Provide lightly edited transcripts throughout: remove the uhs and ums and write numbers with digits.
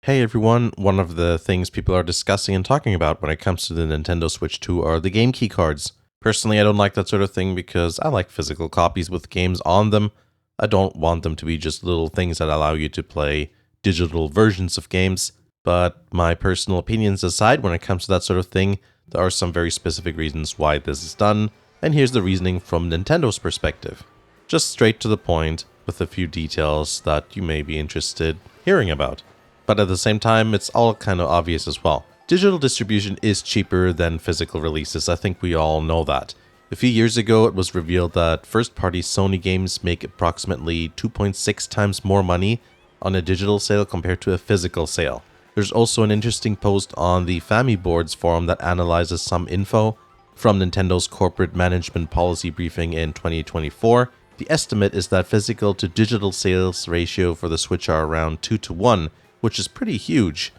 Hey everyone, one of the things people are discussing and talking about when it comes to the Nintendo Switch 2 are the game key cards. Personally, I don't like that sort of thing because I like physical copies with games on them. I don't want them to be just little things that allow you to play digital versions of games. But my personal opinions aside, when it comes to that sort of thing, there are some very specific reasons why this is done, and here's the reasoning from Nintendo's perspective. Just straight to the point, with a few details that you may be interested hearing about. But at the same time, it's all kind of obvious as well. Digital distribution is cheaper than physical releases, I think we all know that. A few years ago, it was revealed that first-party Sony games make approximately 2.6 times more money on a digital sale compared to a physical sale. There's also an interesting post on the FamiBoards forum that analyzes some info from Nintendo's corporate management policy briefing in 2024. The estimate is that physical to digital sales ratio for the Switch are around 2 to 1, which is pretty huge.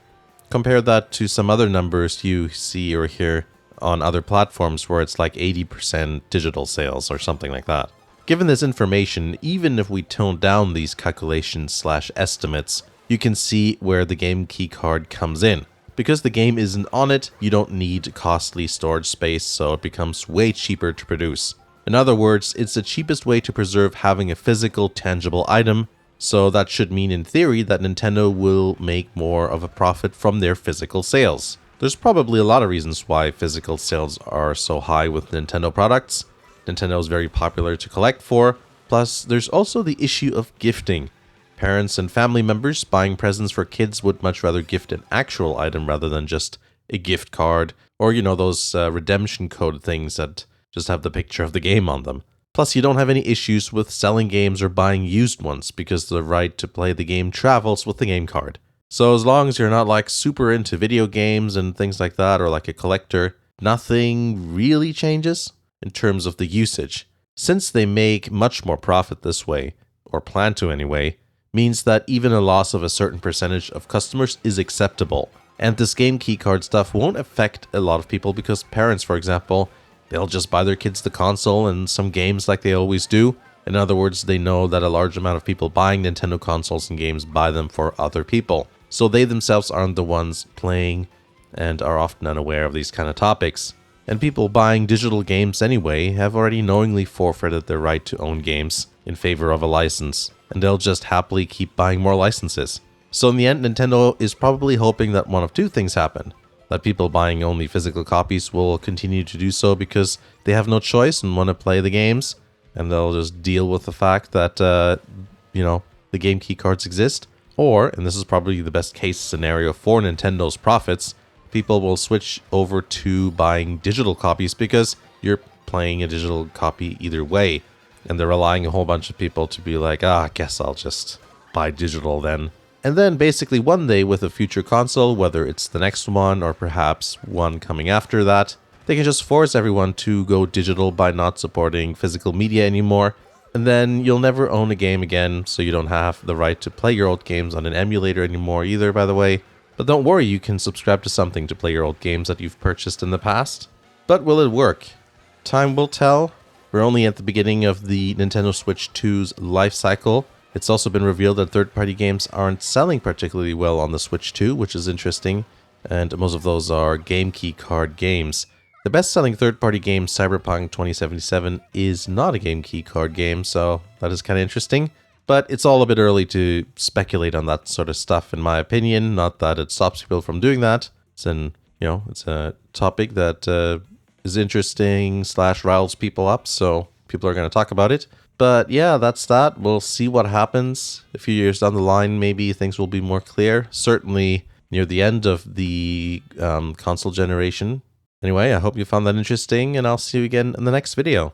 Compare that to some other numbers you see or hear on other platforms where it's like 80% digital sales or something like that. Given this information, even if we tone down these calculations/estimates, you can see where the game key card comes in. Because the game isn't on it, you don't need costly storage space, so it becomes way cheaper to produce. In other words, it's the cheapest way to preserve having a physical, tangible item. So that should mean in theory that Nintendo will make more of a profit from their physical sales. There's probably a lot of reasons why physical sales are so high with Nintendo products. Nintendo is very popular to collect for. Plus, there's also the issue of gifting. Parents and family members buying presents for kids would much rather gift an actual item rather than just a gift card or, those redemption code things that just have the picture of the game on them. Plus, you don't have any issues with selling games or buying used ones because the right to play the game travels with the game card. So as long as you're not like super into video games and things like that or like a collector, nothing really changes in terms of the usage. Since they make much more profit this way, or plan to anyway, means that even a loss of a certain percentage of customers is acceptable. And this game keycard stuff won't affect a lot of people because parents, for example, they'll just buy their kids the console and some games like they always do. In other words, they know that a large amount of people buying Nintendo consoles and games buy them for other people. So they themselves aren't the ones playing and are often unaware of these kind of topics. And people buying digital games anyway have already knowingly forfeited their right to own games in favor of a license. And they'll just happily keep buying more licenses. So in the end, Nintendo is probably hoping that one of two things happen. That people buying only physical copies will continue to do so because they have no choice and want to play the games, and they'll just deal with the fact that, the game key cards exist. Or, and this is probably the best case scenario for Nintendo's profits, people will switch over to buying digital copies because you're playing a digital copy either way, and they're relying a whole bunch of people to be like, I guess I'll just buy digital then. And then basically one day with a future console, whether it's the next one or perhaps one coming after that, they can just force everyone to go digital by not supporting physical media anymore. And then you'll never own a game again, so you don't have the right to play your old games on an emulator anymore either, by the way. But don't worry, you can subscribe to something to play your old games that you've purchased in the past. But will it work? Time will tell. We're only at the beginning of the Nintendo Switch 2's life cycle. It's also been revealed that third-party games aren't selling particularly well on the Switch 2, which is interesting, and most of those are game key card games. The best-selling third-party game, Cyberpunk 2077, is not a game key card game, so that is kind of interesting. But it's all a bit early to speculate on that sort of stuff, in my opinion. Not that it stops people from doing that. It's a topic that is interesting / riles people up, so people are going to talk about it. But yeah, that's that. We'll see what happens. A few years down the line, maybe things will be more clear. Certainly near the end of the console generation. Anyway, I hope you found that interesting, and I'll see you again in the next video.